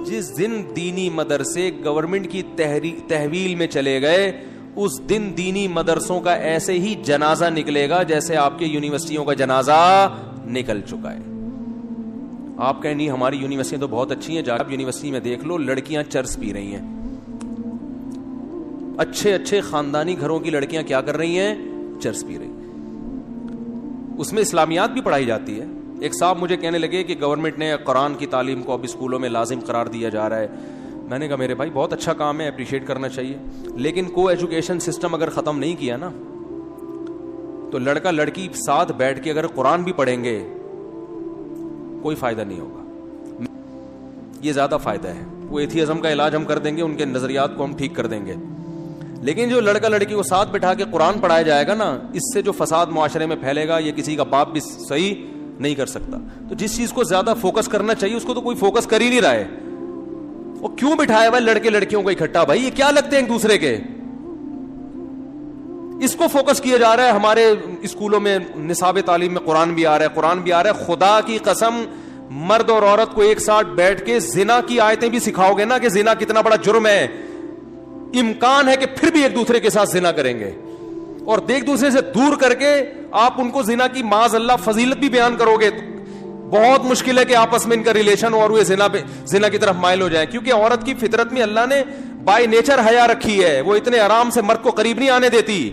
جس دن دینی مدرسے گورنمنٹ کی تحویل میں چلے گئے اس دن دینی مدرسوں کا ایسے ہی جنازہ نکلے گا جیسے آپ کے یونیورسٹیوں کا جنازہ نکل چکا ہے. آپ کہیں نہیں ہماری یونیورسٹیاں تو بہت اچھی ہیں, جا آپ یونیورسٹی میں دیکھ لو لڑکیاں چرس پی رہی ہیں. اچھے اچھے خاندانی گھروں کی لڑکیاں کیا کر رہی ہیں؟ چرس پی رہی. اس میں اسلامیات بھی پڑھائی جاتی ہے. ایک صاحب مجھے کہنے لگے کہ گورنمنٹ نے قرآن کی تعلیم کو اب اسکولوں میں لازم قرار دیا جا رہا ہے. میں نے کہا میرے بھائی بہت اچھا کام ہے, اپریشیٹ کرنا چاہیے, لیکن کو ایجوکیشن سسٹم اگر ختم نہیں کیا نا تو لڑکا لڑکی ساتھ بیٹھ کے اگر قرآن بھی پڑھیں گے کوئی فائدہ نہیں ہوگا. یہ زیادہ فائدہ ہے. وہ ایتھیزم کا علاج ہم کر دیں گے, ان کے نظریات کو ہم ٹھیک کر دیں گے, لیکن جو لڑکا لڑکی کو ساتھ بٹھا کے قرآن پڑھایا جائے گا نا, اس سے جو فساد معاشرے میں پھیلے گا یہ کسی کا باپ بھی صحیح نہیں کر سکتا. تو جس چیز کو زیادہ فوکس کرنا چاہیے اس کو تو کوئی فوکس کر ہی نہیں رہا ہے. وہ کیوں بٹھایا ہوا لڑکے لڑکیوں کو اکٹھا؟ بھائی یہ کیا لگتے ہیں ایک دوسرے کے؟ اس کو فوکس کیا جا رہا ہے. ہمارے اسکولوں میں نصاب تعلیم میں قرآن بھی آ رہا ہے, قرآن بھی آ رہا ہے. خدا کی قسم مرد اور عورت کو ایک ساتھ بیٹھ کے زنا کی آیتیں بھی سکھاؤ گے نا کہ زنا کتنا بڑا جرم ہے, امکان ہے کہ پھر بھی ایک دوسرے کے ساتھ زنا کریں گے. اور ایک دوسرے سے دور کر کے آپ ان کو زنا کی معاذ اللہ فضیلت بھی بیان کرو گے, بہت مشکل ہے کہ آپس میں ان کا ریلیشن اور وہ زنا کی طرف مائل ہو جائے. کیونکہ عورت کی فطرت میں اللہ نے بائی نیچر حیا رکھی ہے, وہ اتنے آرام سے مرد کو قریب نہیں آنے دیتی.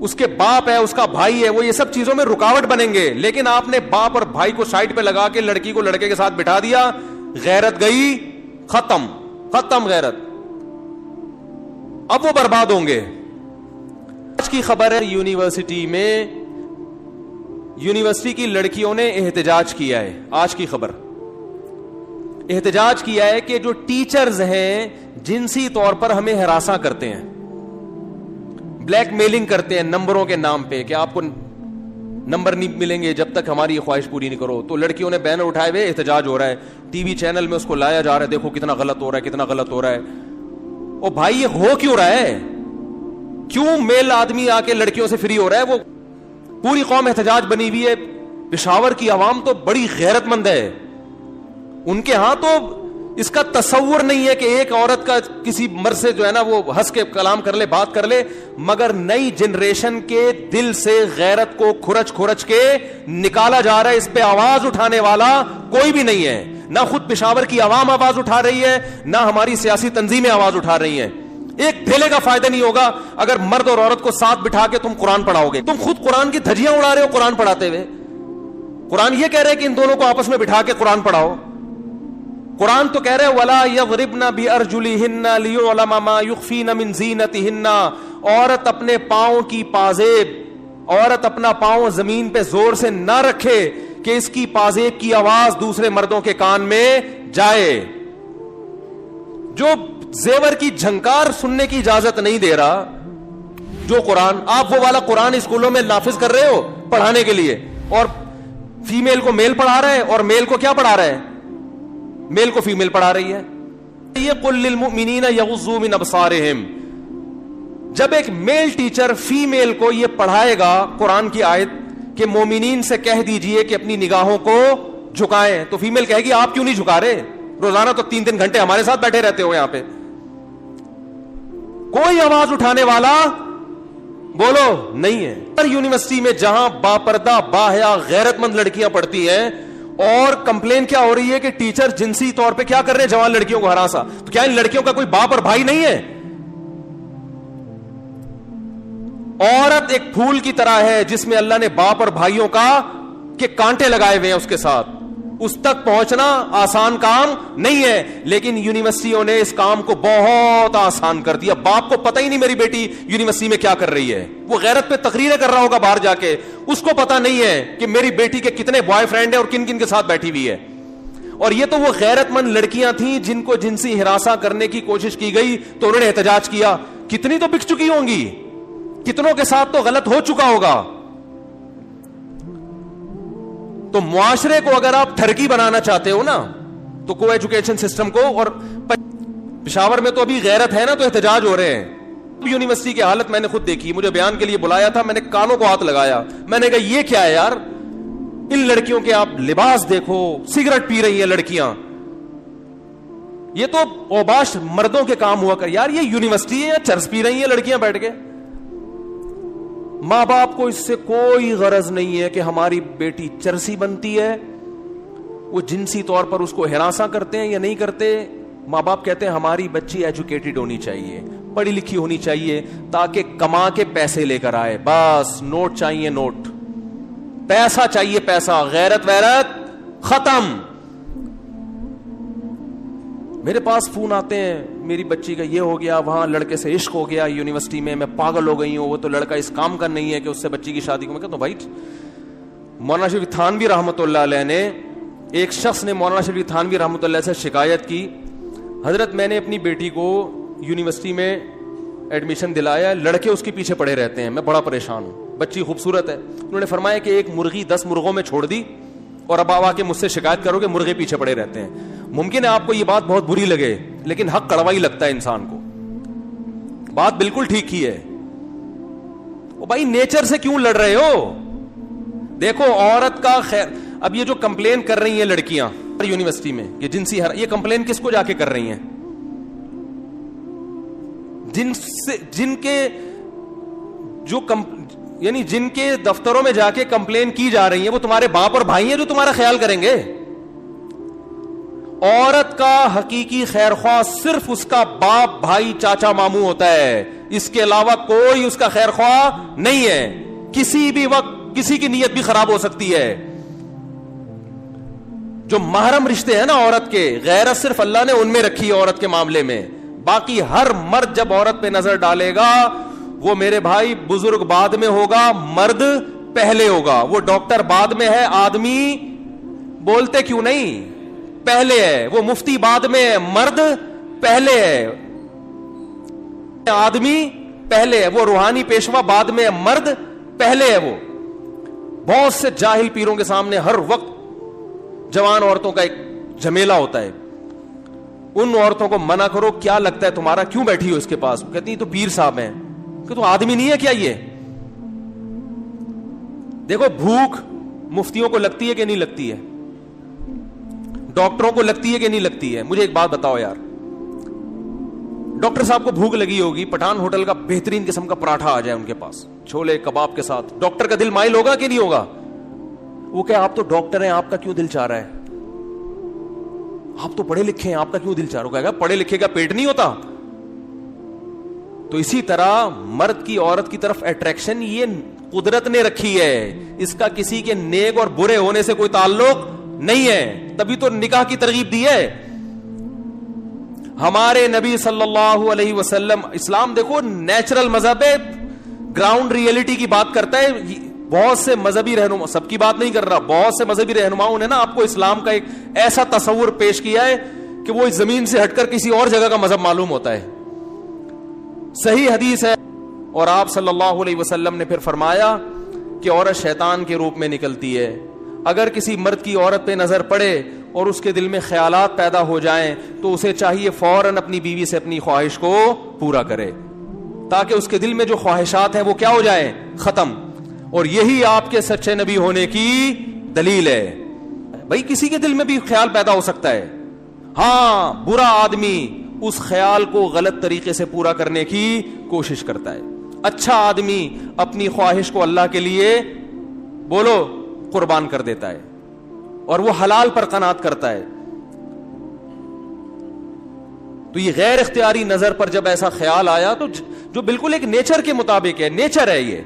اس کے باپ ہے, اس کا بھائی ہے, وہ یہ سب چیزوں میں رکاوٹ بنیں گے. لیکن آپ نے باپ اور بھائی کو سائڈ پہ لگا کے لڑکی کو لڑکے کے ساتھ بٹھا دیا, غیرت گئی, ختم غیرت. اب وہ برباد ہوں گے. آج کی خبر ہے یونیورسٹی کی لڑکیوں نے احتجاج کیا ہے. آج کی خبر احتجاج کیا ہے کہ جو ٹیچرز ہیں جنسی طور پر ہمیں ہراساں کرتے ہیں, بلیک میلنگ کرتے ہیں نمبروں کے نام پہ کہ آپ کو نمبر نہیں ملیں گے جب تک ہماری خواہش پوری نہیں کرو. تو لڑکیوں نے بینر اٹھائے ہوئے احتجاج ہو رہا ہے, ٹی وی چینل میں اس کو لایا جا رہا ہے, دیکھو کتنا غلط ہو رہا ہے, کتنا غلط ہو رہا ہے. او بھائی یہ ہو کیوں رہا ہے؟ کیوں میل آدمی آ کے لڑکیوں سے فری ہو رہا ہے؟ وہ پوری قوم احتجاج بنی ہوئی ہے. پشاور کی عوام تو بڑی غیرت مند ہے, ان کے ہاں تو اس کا تصور نہیں ہے کہ ایک عورت کا کسی مرد سے جو ہے نا وہ ہنس کے کلام کر لے, بات کر لے. مگر نئی جنریشن کے دل سے غیرت کو کھرچ کے نکالا جا رہا ہے. اس پہ آواز اٹھانے والا کوئی بھی نہیں ہے. نہ خود پشاور کی عوام آواز اٹھا رہی ہے, نہ ہماری سیاسی تنظیمیں آواز اٹھا رہی ہیں. ایک ڈھیلے کا فائدہ نہیں ہوگا اگر مرد اور عورت کو ساتھ بٹھا کے تم قرآن پڑھاؤ گے. تم خود قرآن کی دھجیاں اڑا رہے ہو قرآن پڑھاتے ہوئے. قرآن یہ کہہ رہے کہ ان دونوں کو آپس میں بٹھا کے قرآن پڑھاؤ. قرآن تو کہہ رہے وَلَا يَضْرِبْنَ بِأَرْجُلِهِنَّ لِيُعْلَمَ مَا يُخْفِينَ مِنْ زِينَتِهِنَّ. عورت اپنے پاؤں کی پازیب, عورت اپنا پاؤں زمین پہ زور سے نہ رکھے کہ اس کی پازیب کی آواز دوسرے مردوں کے کان میں جائے. جو زیور کی جھنکار سننے کی اجازت نہیں دے رہا, جو قرآن آپ وہ والا قرآن اسکولوں میں نافذ کر رہے ہو پڑھانے کے لیے, اور فیمیل کو میل پڑھا رہا ہے اور میل کو کیا پڑھا رہا ہے؟ میل کو فیمیل پڑھا رہی ہے. یہ قل للمؤمنین یغضوا من ابصارہم. جب ایک میل ٹیچر فیمیل کو یہ پڑھائے گا قرآن کی آیت کہ مومنین سے کہہ دیجئے کہ اپنی نگاہوں کو جھکائیں, تو فیمیل کہے گی آپ کیوں نہیں جھکا رہے؟ روزانہ تو 3 گھنٹے ہمارے ساتھ بیٹھے رہتے ہو یہاں پہ. کوئی آواز اٹھانے والا بولو نہیں ہے. یونیورسٹی میں جہاں باپردہ باحیا غیرت مند لڑکیاں پڑھتی ہیں, اور کمپلین کیا ہو رہی ہے کہ ٹیچر جنسی طور پہ کیا کر رہے ہیں جوان لڑکیوں کو ہراساں. تو کیا ان لڑکیوں کا کوئی باپ اور بھائی نہیں ہے؟ عورت ایک پھول کی طرح ہے جس میں اللہ نے باپ اور بھائیوں کا کے کانٹے لگائے ہوئے ہیں اس کے ساتھ. اس تک پہنچنا آسان کام نہیں ہے, لیکن یونیورسٹیوں نے اس کام کو بہت آسان کر دیا. باپ کو پتہ ہی نہیں میری بیٹی یونیورسٹی میں کیا کر رہی ہے, وہ غیرت پہ تقریریں کر رہا ہوگا باہر جا کے, اس کو پتہ نہیں ہے کہ میری بیٹی کے کتنے بوائے فرینڈ ہیں اور کن کن کے ساتھ بیٹھی ہوئی ہے. اور یہ تو وہ غیرت مند لڑکیاں تھیں جن کو جنسی ہراساں کرنے کی کوشش کی گئی تو انہوں نے احتجاج کیا. کتنی تو بک چکی ہوں گی, کتنوں کے ساتھ تو غلط ہو چکا ہوگا. تو معاشرے کو اگر آپ ٹھرکی بنانا چاہتے ہو نا تو کو ایجوکیشن سسٹم کو, اور پشاور میں تو ابھی غیرت ہے نا تو احتجاج ہو رہے ہیں. یونیورسٹی کی حالت میں نے خود دیکھی, مجھے بیان کے لیے بلایا تھا, میں نے کانوں کو ہاتھ لگایا, میں نے کہا یہ کیا ہے یار, ان لڑکیوں کے آپ لباس دیکھو, سگریٹ پی رہی ہیں لڑکیاں, یہ تو اوباش مردوں کے کام ہوا کر. یار یہ یونیورسٹی ہے یا چرس پی رہی ہیں لڑکیاں بیٹھ کے؟ ماں باپ کو اس سے کوئی غرض نہیں ہے کہ ہماری بیٹی چرسی بنتی ہے, وہ جنسی طور پر اس کو ہراساں کرتے ہیں یا نہیں کرتے. ماں باپ کہتے ہیں ہماری بچی ایجوکیٹڈ ہونی چاہیے, پڑھی لکھی ہونی چاہیے, تاکہ کما کے پیسے لے کر آئے. بس نوٹ چاہیے, نوٹ, پیسہ چاہیے, پیسہ, غیرت ویرت ختم. میرے پاس فون آتے ہیں, میری بچی کا یہ ہو گیا, وہاں لڑکے سے عشق ہو گیا یونیورسٹی میں پاگل ہو گئی ہوں, وہ تو لڑکا اس کام کا نہیں ہے کہ اس سے بچی کی شادی کو. میں کہتا ہوں بھائی, مولانا شریف تھانوی رحمۃ اللہ علیہ نے, ایک شخص نے مولانا شریف تھانوی رحمۃ اللہ سے شکایت کی, حضرت میں نے اپنی بیٹی کو یونیورسٹی میں ایڈمیشن دلایا, لڑکے اس کے پیچھے پڑے رہتے ہیں, میں بڑا پریشان ہوں, بچی خوبصورت ہے. انہوں نے فرمایا کہ ایک مرغی 10 مرغوں میں چھوڑ دی, اور اب آ کے مجھ سے شکایت کرو کہ مرغے پیچھے پڑے رہتے ہیں. ممکن ہے آپ کو یہ بات بہت بری لگے, لیکن حق کڑوا ہی لگتا ہے انسان کو. بات بالکل ٹھیک ہی ہے. او بھائی نیچر سے کیوں لڑ رہے ہو؟ دیکھو عورت کا خیر. اب یہ جو کمپلین کر رہی ہیں لڑکیاں یونیورسٹی میں, یہ جنسی یہ کمپلین کس کو جا کے کر رہی ہیں؟ جن کے جو یعنی جن کے دفتروں میں جا کے کمپلین کی جا رہی ہیں, وہ تمہارے باپ اور بھائی ہیں جو تمہارا خیال کریں گے. عورت کا حقیقی خیر خواہ صرف اس کا باپ, بھائی, چاچا, ماموں ہوتا ہے, اس کے علاوہ کوئی اس کا خیر خواہ نہیں ہے. کسی بھی وقت کسی کی نیت بھی خراب ہو سکتی ہے. جو محرم رشتے ہیں نا عورت کے, غیرت صرف اللہ نے ان میں رکھی ہے عورت کے معاملے میں. باقی ہر مرد جب عورت پہ نظر ڈالے گا, وہ میرے بھائی بزرگ بعد میں ہوگا, مرد پہلے ہوگا. وہ ڈاکٹر بعد میں ہے, آدمی بولتے کیوں نہیں پہلے ہے. وہ مفتی بعد میں ہے, مرد پہلے ہے. آدمی پہلے ہے. وہ روحانی پیشوا بعد میں ہے, مرد پہلے ہے. وہ بہت سے جاہل پیروں کے سامنے ہر وقت جوان عورتوں کا ایک جھمیلا ہوتا ہے. ان عورتوں کو منع کرو, کیا لگتا ہے تمہارا, کیوں بیٹھی ہو اس کے پاس؟ کہتی تو پیر صاحب ہیں. کہ تو آدمی نہیں ہے کیا یہ؟ دیکھو بھوک مفتیوں کو لگتی ہے کہ نہیں لگتی ہے, ڈاکٹروں کو لگتی ہے کہ نہیں لگتی ہے؟ مجھے ایک بات بتاؤ یار, ڈاکٹر صاحب کو بھوک لگی ہوگی, پٹھان ہوٹل کا بہترین قسم کا پراٹھا آ جائے ان کے پاس چھولے کباب کے ساتھ, ڈاکٹر کا دل مائل ہوگا کہ نہیں ہوگا؟ وہ کہ آپ تو ڈاکٹر ہیں, آپ کا کیوں دل چاہ رہا ہے؟ آپ تو پڑھے لکھے ہیں, آپ کا کیوں دل چاہ رہا ہے؟ پڑھے لکھے کا پیٹ نہیں ہوتا. تو اسی طرح مرد کی عورت کی طرف اٹریکشن یہ قدرت نے رکھی ہے, اس کا کسی کے نیک اور برے ہونے سے کوئی تعلق نہیں ہے. تبھی تو نکاح کی ترغیب دی ہے ہمارے نبی صلی اللہ علیہ وسلم. اسلام دیکھو نیچرل مذہب ہے, گراؤنڈ ریئلٹی کی بات کرتا ہے. بہت سے مذہبی رہنما, سب کی بات نہیں کر رہا, بہت سے مذہبی رہنماؤں نے نا آپ کو اسلام کا ایک ایسا تصور پیش کیا ہے کہ وہ اس زمین سے ہٹ کر کسی اور جگہ کا مذہب معلوم ہوتا ہے. صحیح حدیث ہے, اور آپ صلی اللہ علیہ وسلم نے پھر فرمایا کہ عورت شیطان کے روپ میں نکلتی ہے. اگر کسی مرد کی عورت پہ نظر پڑے اور اس کے دل میں خیالات پیدا ہو جائیں تو اسے چاہیے فوراً اپنی بیوی سے اپنی خواہش کو پورا کرے, تاکہ اس کے دل میں جو خواہشات ہیں وہ کیا ہو جائیں, ختم. اور یہی آپ کے سچے نبی ہونے کی دلیل ہے. بھائی کسی کے دل میں بھی خیال پیدا ہو سکتا ہے, ہاں برا آدمی اس خیال کو غلط طریقے سے پورا کرنے کی کوشش کرتا ہے. اچھا آدمی اپنی خواہش کو اللہ کے لیے بولو قربان کر دیتا ہے, اور وہ حلال پر قناعت کرتا ہے. تو یہ غیر اختیاری نظر پر جب ایسا خیال آیا, تو جو بالکل ایک نیچر کے مطابق ہے, نیچر ہے یہ,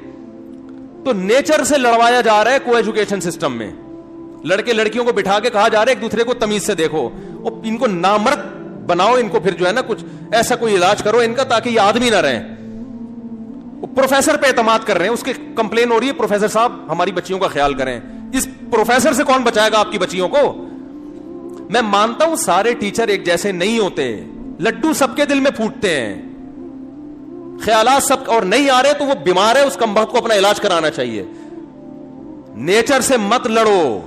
تو نیچر سے لڑوایا جا رہا ہے کو ایجوکیشن سسٹم میں. لڑکے لڑکیوں کو بٹھا کے کہا جا رہا ہے ایک دوسرے کو تمیز سے دیکھو, اور ان کو نامرد بناؤ, ان کو پھر جو ہے نا کچھ ایسا کوئی علاج کرو ان کا تاکہ یہ آدمی نہ رہیں. پروفیسر پہ اعتماد کر رہے ہیں, اس کے کمپلین ہو رہی ہے پروفیسر صاحب ہماری بچیوں کا خیال کریں. اس پروفیسر سے کون بچائے گا آپ کی بچیوں کو؟ میں مانتا ہوں سارے ٹیچر ایک جیسے نہیں ہوتے, لڈو سب کے دل میں پھوٹتے ہیں, خیالات سب, اور نہیں آ رہے تو وہ بیمار ہے, اس کمبخت کو اپنا علاج کرانا چاہیے. نیچر سے مت لڑو,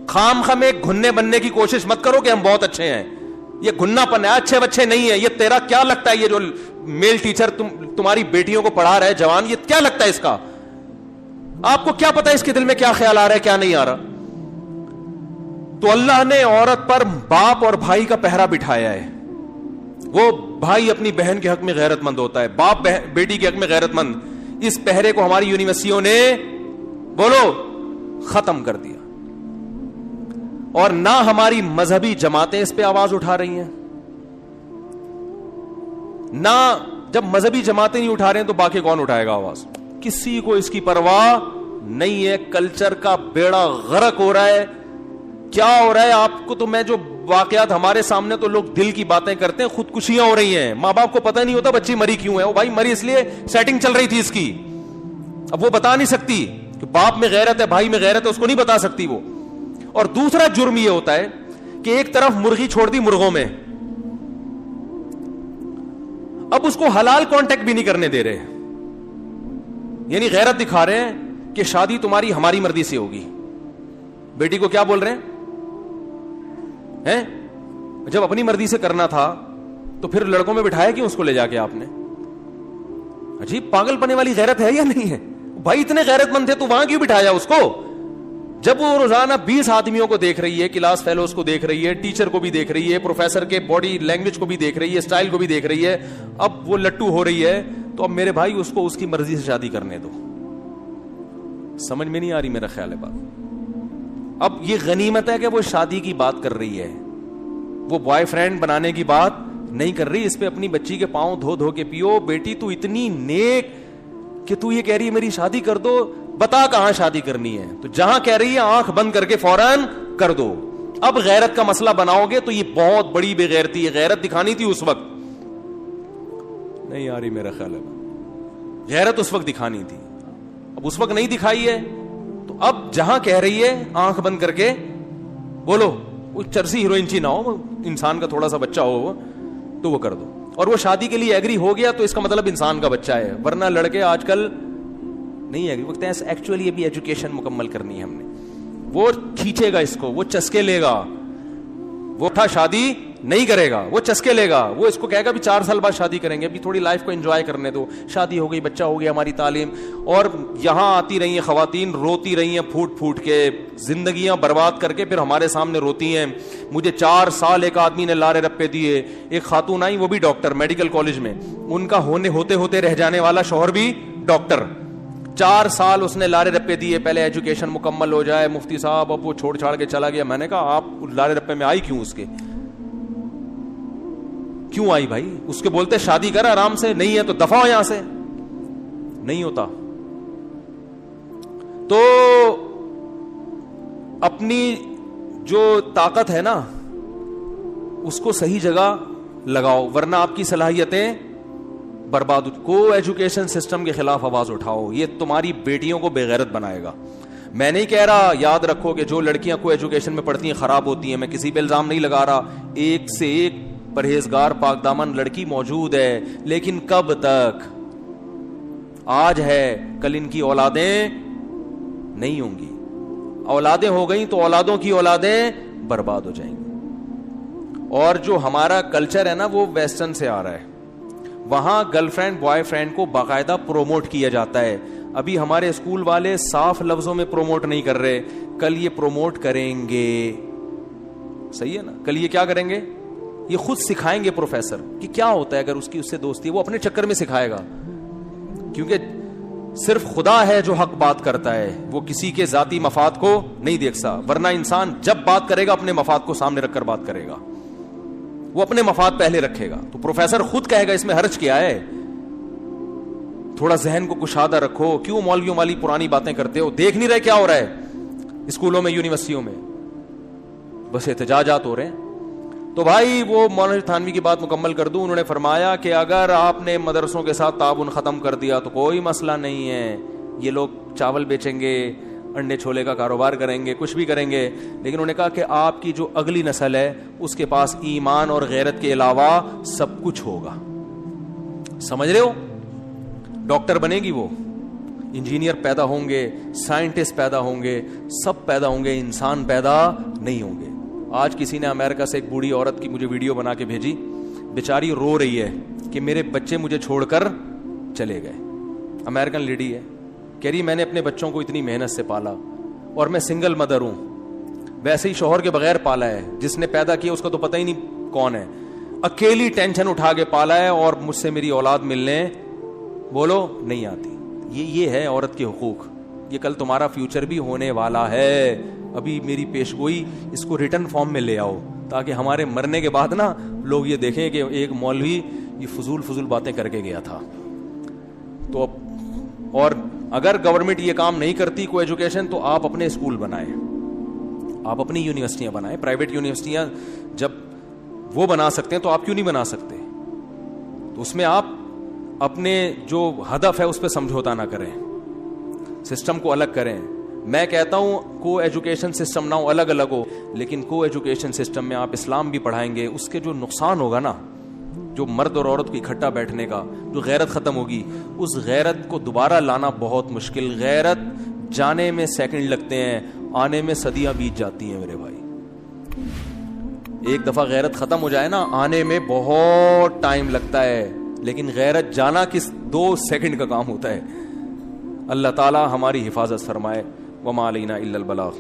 خام خم ایک گھننے بننے کی کوشش مت کرو کہ ہم بہت اچھے ہیں. یہ گھننا پن ہے, اچھے بچے نہیں ہے. یہ تیرا کیا لگتا ہے, یہ جو میل ٹیچر تمہاری بیٹیوں کو پڑھا رہا ہے جوان, یہ کیا لگتا ہے اس کا؟ آپ کو کیا پتا اس کے دل میں کیا خیال آ رہا ہے کیا نہیں آ رہا؟ تو اللہ نے عورت پر باپ اور بھائی کا پہرا بٹھایا ہے. وہ بھائی اپنی بہن کے حق میں غیرت مند ہوتا ہے, باپ بیٹی کے حق میں غیرت مند. اس پہرے کو ہماری یونیورسٹیوں نے بولو ختم کر دیا, اور نہ ہماری مذہبی جماعتیں اس پہ آواز اٹھا رہی ہیں, نہ جب مذہبی جماعتیں نہیں اٹھا رہے ہیں تو باقی کون اٹھائے گا آواز؟ کسی کو اس کی پرواہ نہیں ہے. کلچر کا بیڑا غرق ہو رہا ہے. کیا ہو رہا ہے آپ کو تو میں جو واقعات ہمارے سامنے, تو لوگ دل کی باتیں کرتے ہیں, خودکشیاں ہو رہی ہیں, ماں باپ کو پتہ نہیں ہوتا بچی مری کیوں ہے. وہ بھائی مری اس لیے سیٹنگ چل رہی تھی اس کی, اب وہ بتا نہیں سکتی کہ باپ میں غیرت ہے, بھائی میں غیرت ہے, اس کو نہیں بتا سکتی وہ. اور دوسرا جرم یہ ہوتا ہے کہ ایک طرف مرغی چھوڑ دی مرغوں میں, اب اس کو حلال کانٹیکٹ بھی نہیں کرنے دے رہے, یعنی غیرت دکھا رہے ہیں کہ شادی تمہاری ہماری مرضی سے ہوگی. بیٹی کو کیا بول رہے ہیں؟ جب اپنی مرضی سے کرنا تھا تو پھر لڑکوں میں بٹھایا کیوں اس کو لے جا کے آپ نے؟ عجیب پاگل پنے والی غیرت ہے یا نہیں ہے بھائی؟ اتنے غیرت مند تھے تو وہاں کیوں بٹھایا اس کو؟ جب وہ روزانہ 20 آدمیوں کو دیکھ رہی ہے, کلاس فیلوز کو دیکھ رہی ہے, ٹیچر کو بھی دیکھ رہی ہے, پروفیسر کے باڈی لینگویج کو بھی دیکھ رہی ہے, اسٹائل کو بھی دیکھ رہی ہے, اب وہ لٹو ہو رہی ہے, تو اب میرے بھائی اس کو اس کی مرضی سے شادی کرنے دو. سمجھ میں نہیں آ رہی میرا خیال ہے بات. اب یہ غنیمت ہے کہ وہ شادی کی بات کر رہی ہے, وہ بوائے فرینڈ بنانے کی بات نہیں کر رہی. اس پہ اپنی بچی کے پاؤں دھو دھو کے پیو. بیٹی تو اتنی نیک کہ تو یہ کہہ رہی ہے میری شادی کر دو, بتا کہاں شادی کرنی ہے, تو جہاں کہہ رہی ہے آنکھ بند کر کے فوراً کر دو. اب غیرت کا مسئلہ بناؤ گے تو یہ بہت بڑی بے غیرتی ہے. غیرت دکھانی تھی اس وقت, نہیں آ رہی میرا خیال ہے, غیرت اس وقت دکھانی تھی, اب اس وقت نہیں دکھائی ہے, تو اب جہاں کہہ رہی ہے آنکھ بند کر کے بولو, وہ چرسی ہیروئن نہ ہو, انسان کا تھوڑا سا بچہ ہو تو وہ کر دو. اور وہ شادی کے لیے ایگری ہو گیا تو اس کا مطلب انسان کا بچہ ہے, ورنہ لڑکے آج کل نہیں ایگری وقت ہے. ایکچولی ابھی ایجوکیشن مکمل کرنی ہے ہم نے, وہ کھینچے گا اس کو, وہ چسکے لے گا, وہ شادی نہیں کرے گا, وہ چسکے لے گا, وہ اس کو کہے گا بھی 4 سال بعد شادی کریں گے, ابھی تھوڑی لائف کو انجوائے کرنے دو, شادی ہو گئی, بچہ ہو گیا, ہماری تعلیم. اور یہاں آتی رہی ہیں خواتین, روتی رہی ہیں پھوٹ پھوٹ کے, زندگیاں برباد کر کے پھر ہمارے سامنے روتی ہیں. مجھے 4 سال ایک آدمی نے لارے رپے دیے, ایک خاتون آئی وہ بھی ڈاکٹر میڈیکل کالج میں, ان کا ہوتے رہ جانے والا شوہر بھی ڈاکٹر, 4 سال اس نے لارے رپے دیے, پہلے ایجوکیشن مکمل ہو جائے مفتی صاحب, اب وہ چھوڑ چھاڑ کے چلا گیا. میں نے کہا آپ لارے رپے میں آئی کیوں, اس کے کیوں آئی بھائی؟ اس کے بولتے شادی کر آرام سے, نہیں ہے تو دفع ہو یہاں سے. نہیں ہوتا. تو اپنی جو طاقت ہے نا اس کو صحیح جگہ لگاؤ, ورنہ آپ کی صلاحیتیں برباد. کو ایجوکیشن سسٹم کے خلاف آواز اٹھاؤ, یہ تمہاری بیٹیوں کو بے غیرت بنائے گا. میں نہیں کہہ رہا, یاد رکھو کہ جو لڑکیاں کو ایجوکیشن میں پڑھتی ہیں خراب ہوتی ہیں, میں کسی پہ الزام نہیں لگا رہا, ایک سے ایک پرہیزگار پاک دامن لڑکی موجود ہے, لیکن کب تک؟ آج ہے, کل ان کی اولادیں نہیں ہوں گی, اولادیں ہو گئیں تو اولادوں کی اولادیں برباد ہو جائیں گی. اور جو ہمارا کلچر ہے نا وہ ویسٹرن سے آ رہا ہے, وہاں گرل فرینڈ بوائے فرینڈ کو باقاعدہ پروموٹ کیا جاتا ہے. ابھی ہمارے اسکول والے صاف لفظوں میں پروموٹ نہیں کر رہے, کل یہ پروموٹ کریں گے, صحیح ہے نا, کل یہ کیا کریں گے, یہ خود سکھائیں گے پروفیسر کہ کیا ہوتا ہے اگر اس کی اس سے دوستی. وہ اپنے چکر میں سکھائے گا, کیونکہ صرف خدا ہے جو حق بات کرتا ہے, وہ کسی کے ذاتی مفاد کو نہیں دیکھتا. ورنہ انسان جب بات کرے گا اپنے مفاد کو سامنے رکھ کر بات کرے گا, وہ اپنے مفاد پہلے رکھے گا. تو پروفیسر خود کہے گا اس میں حرج کیا ہے, تھوڑا ذہن کو کشادہ رکھو, کیوں مولویوں والی پرانی باتیں کرتے ہو, دیکھ نہیں رہے کیا ہو رہا ہے اسکولوں میں یونیورسٹیوں میں, بس احتجاجات ہو رہے ہیں. تو بھائی وہ مولانا تھانوی کی بات مکمل کر دوں, انہوں نے فرمایا کہ اگر آپ نے مدرسوں کے ساتھ تعاون ختم کر دیا تو کوئی مسئلہ نہیں ہے, یہ لوگ چاول بیچیں گے, انڈے چھولے کا کاروبار کریں گے, کچھ بھی کریں گے, لیکن انہوں نے کہا کہ آپ کی جو اگلی نسل ہے اس کے پاس ایمان اور غیرت کے علاوہ سب کچھ ہوگا. سمجھ رہے ہو, ڈاکٹر بنے گی وہ, انجینئر پیدا ہوں گے, سائنٹسٹ پیدا ہوں گے, سب پیدا ہوں گے, انسان پیدا نہیں ہوں گے. آج کسی نے امریکہ سے ایک بوڑھی عورت کی مجھے ویڈیو بنا کے بھیجی, بیچاری رو رہی ہے کہ میرے بچے مجھے چھوڑ کر چلے گئے. امریکن لیڈی ہے, کہہ رہی میں نے اپنے بچوں کو اتنی محنت سے پالا اور میں سنگل مدر ہوں, ویسے ہی شوہر کے بغیر پالا ہے, جس نے پیدا کیا اس کا تو پتہ ہی نہیں کون ہے, اکیلی ٹینشن اٹھا کے پالا ہے, اور مجھ سے میری اولاد ملنے بولو نہیں آتی. یہ ہے عورت کے حقوق. یہ کل تمہارا فیوچر بھی ہونے والا ہے. ابھی میری پیش گوئی, اس کو ریٹن فارم میں لے آؤ تاکہ ہمارے مرنے کے بعد نا لوگ یہ دیکھیں کہ ایک مولوی یہ فضول باتیں کر کے گیا تھا. تو اور اگر گورنمنٹ یہ کام نہیں کرتی کو ایجوکیشن, تو آپ اپنے اسکول بنائیں, آپ اپنی یونیورسٹیاں بنائیں. پرائیویٹ یونیورسٹیاں جب وہ بنا سکتے ہیں تو آپ کیوں نہیں بنا سکتے؟ تو اس میں آپ اپنے جو ہدف ہے اس پہ سمجھوتا نہ کریں, سسٹم کو الگ کریں. میں کہتا ہوں کو ایجوکیشن سسٹم نہ ہو, الگ الگ ہو, لیکن کو ایجوکیشن سسٹم میں آپ اسلام بھی پڑھائیں گے. اس کے جو نقصان ہوگا نا, جو مرد اور عورت کو اکٹھا بیٹھنے کا, جو غیرت ختم ہوگی, اس غیرت کو دوبارہ لانا بہت مشکل. غیرت جانے میں سیکنڈ لگتے ہیں, آنے میں صدیاں بیت جاتی ہیں میرے بھائی. ایک دفعہ غیرت ختم ہو جائے نا, آنے میں بہت ٹائم لگتا ہے, لیکن غیرت جانا کس 2 سیکنڈ کا کام ہوتا ہے. اللہ تعالی ہماری حفاظت فرمائے. وما علینا الا البلاغ.